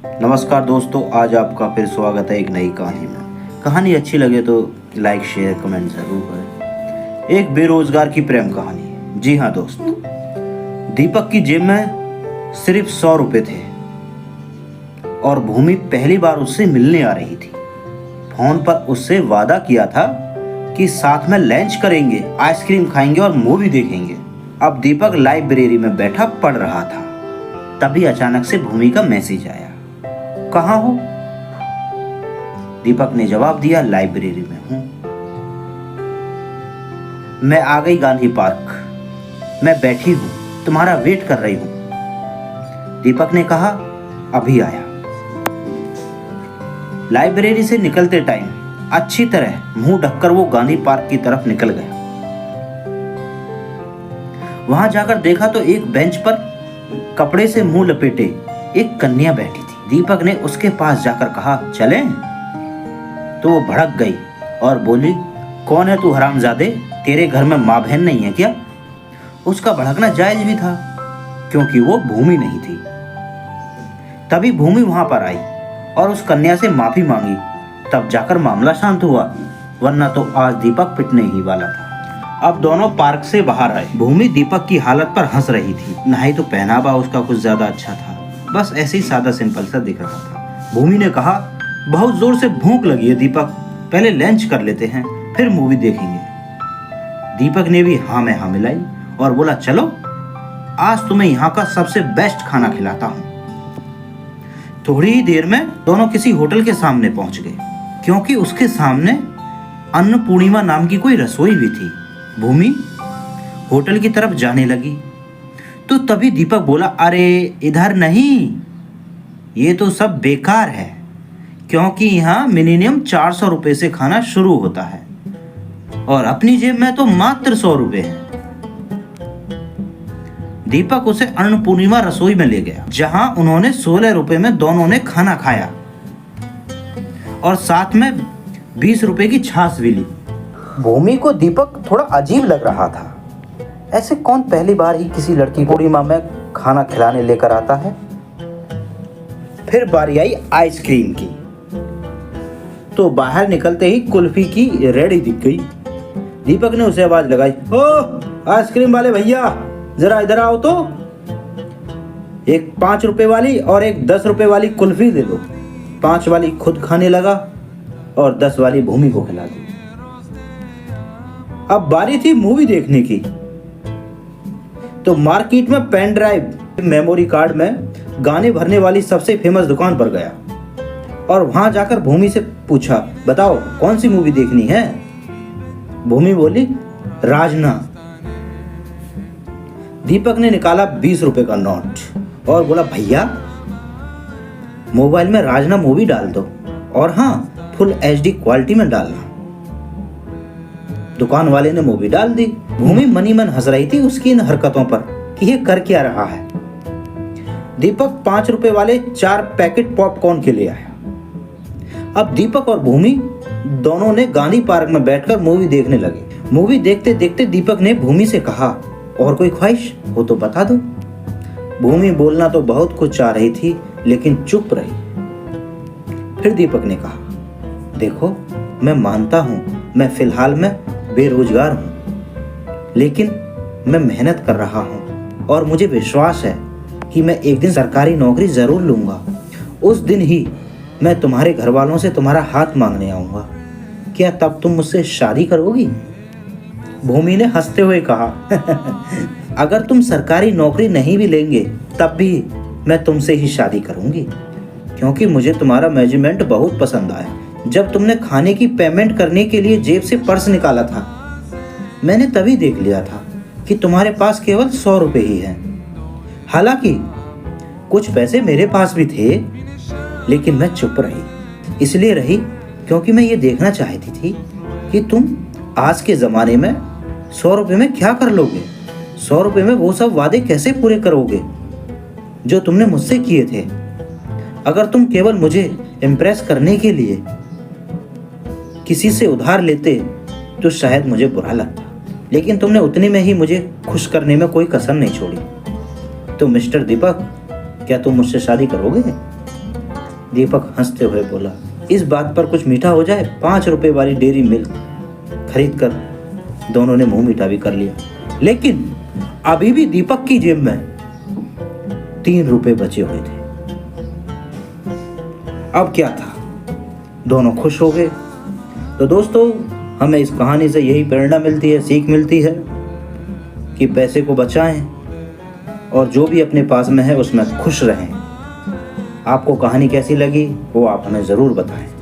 नमस्कार दोस्तों, आज आपका फिर स्वागत है एक नई कहानी में। कहानी अच्छी लगे तो लाइक शेयर कमेंट ज़रूर करें। एक बेरोजगार की प्रेम कहानी। जी हाँ दोस्तों, दीपक की जेब में सिर्फ 100 रुपये थे और भूमि पहली बार उससे मिलने आ रही थी। फोन पर उससे वादा किया था कि साथ में लंच करेंगे, आइसक्रीम खाएंगे और मूवी देखेंगे। अब दीपक लाइब्रेरी में बैठा पढ़ रहा था। तभी अचानक से भूमि का मैसेज आया, कहाँ हो? दीपक ने जवाब दिया, लाइब्रेरी में हूं। मैं आ गई गांधी पार्क, मैं बैठी हूं, तुम्हारा वेट कर रही हूं। दीपक ने कहा, अभी आया। लाइब्रेरी से निकलते टाइम अच्छी तरह मुंह ढककर वो गांधी पार्क की तरफ निकल गया। वहां जाकर देखा तो एक बेंच पर कपड़े से मुंह लपेटे एक कन्या बैठी थी। दीपक ने उसके पास जाकर कहा, चलें? तो वो भड़क गई और बोली, कौन है तू हरामजादे? तेरे घर में माँ बहन नहीं है क्या? उसका भड़कना जायज भी था क्योंकि वो भूमि नहीं थी। तभी भूमि वहां पर आई और उस कन्या से माफी मांगी। तब जाकर मामला शांत हुआ, वरना तो आज दीपक पिटने ही वाला था। अब दोनों पार्क से बाहर आए। भूमि दीपक की हालत पर हंस रही थी। नहीं तो पहनावा उसका कुछ ज्यादा अच्छा था, बस ऐसे ही सादा सिंपल सा दिख रहा था। भूमि ने कहा, बहुत जोर से भूख लगी है दीपक, पहले लंच कर लेते हैं फिर मूवी देखेंगे। दीपक ने भी हाँ में हाँ मिलाई और बोला, चलो आज तुम्हें यहाँ का सबसे बेस्ट खाना खिलाता हूँ। थोड़ी ही देर में दोनों किसी होटल के सामने पहुंच गए, क्योंकि उसके सामने अन्नपूर्णिमा नाम की कोई रसोई भी थी। भूमि होटल की तरफ जाने लगी तो तभी दीपक बोला, अरे इधर नहीं, ये तो सब बेकार है, क्योंकि यहाँ मिनिमम 400 रुपए से खाना शुरू होता है और अपनी जेब में तो मात्र 100 रुपए है। दीपक उसे अन्नपूर्णिमा रसोई में ले गया, जहां उन्होंने 16 रुपए में दोनों ने खाना खाया और साथ में 20 रुपए की छाछ भी ली। भूमि को दीपक थोड़ा अजीब लग रहा था। ऐसे कौन पहली बार ही किसी लड़की को पूर्णिमा में खाना खिलाने लेकर आता है? फिर बारी आई आइसक्रीम की, तो बाहर निकलते ही कुल्फी की रेडी दिख गई। दीपक ने उसे आवाज लगाई, ओ आइसक्रीम वाले भैया, जरा इधर आओ तो, एक 5 रुपए वाली और एक 10 रुपए वाली कुल्फी दे दो। 5 वाली खुद खाने लगा और 10 वाली भूमि को खिला दी। अब बारी थी मूवी देखने की, तो मार्केट में पेन ड्राइव मेमोरी कार्ड में गाने भरने वाली सबसे फेमस दुकान पर गया और वहां जाकर भूमि से पूछा, बताओ कौन सी मूवी देखनी है? भूमि बोली, राजना। दीपक ने निकाला 20 रुपए का नोट और बोला, भैया मोबाइल में राजना मूवी डाल दो और हाँ, फुल HD क्वालिटी में डालना। दुकान वाले ने मूवी डाल दी। भूमि मनी मन हंस रही थी उसकी इन हरकतों पर कि ये कर क्या रहा है। दीपक 5 रुपए वाले 4 पैकेट पॉपकॉर्न के लिए आया। अब दीपक और भूमि दोनों ने गांधी पार्क में बैठकर मूवी देखने लगे। मूवी देखते देखते दीपक ने भूमि से कहा, और कोई ख्वाहिश हो तो बता दो। भूमि बोलना तो बहुत कुछ चाह रही थी, लेकिन चुप रही। फिर दीपक ने कहा, देखो मैं मानता हूं मैं फिलहाल में बेरोजगार हूं, लेकिन मैं मेहनत कर रहा हूं और मुझे विश्वास है कि मैं एक दिन सरकारी नौकरी जरूर लूंगा। उस दिन ही मैं तुम्हारे घर वालों से तुम्हारा हाथ मांगने आऊंगा। क्या तब तुम मुझसे शादी करोगी? भूमि ने हंसते हुए कहा, अगर तुम सरकारी नौकरी नहीं भी लेंगे तब भी मैं तुमसे ही शादी करूंगी, क्योंकि मुझे तुम्हारा मेजरमेंट बहुत पसंद आया। जब तुमने खाने की पेमेंट करने के लिए जेब से पर्स निकाला था, मैंने तभी देख लिया था कि तुम्हारे पास केवल 100 रुपए ही हैं। हालांकि कुछ पैसे मेरे पास भी थे, लेकिन मैं चुप रही। इसलिए रही क्योंकि मैं ये देखना चाहती थी कि तुम आज के ज़माने में 100 रुपये में क्या कर लोगे। 100 रुपये में वो सब वादे कैसे पूरे करोगे जो तुमने मुझसे किए थे। अगर तुम केवल मुझे इम्प्रेस करने के लिए किसी से उधार लेते तो शायद मुझे बुरा लगता, लेकिन तुमने उतने में ही मुझे खुश करने में कोई कसर नहीं छोड़ी। तो मिस्टर दीपक, क्या तुम मुझसे शादी करोगे? दीपक हंसते हुए बोला, इस बात पर कुछ मीठा हो जाए, 5 रुपए वाली डेयरी मिल्क खरीद कर दोनों ने मुंह मीठा भी कर लिया। लेकिन अभी भी दीपक की जेब में 3 रुपए बचे हुए थे। अब क्या था, दोनों खुश हो गए। तो दोस्तों, हमें इस कहानी से यही प्रेरणा मिलती है, सीख मिलती है कि पैसे को बचाएं और जो भी अपने पास में है उसमें खुश रहें। आपको कहानी कैसी लगी वो आप हमें ज़रूर बताएं।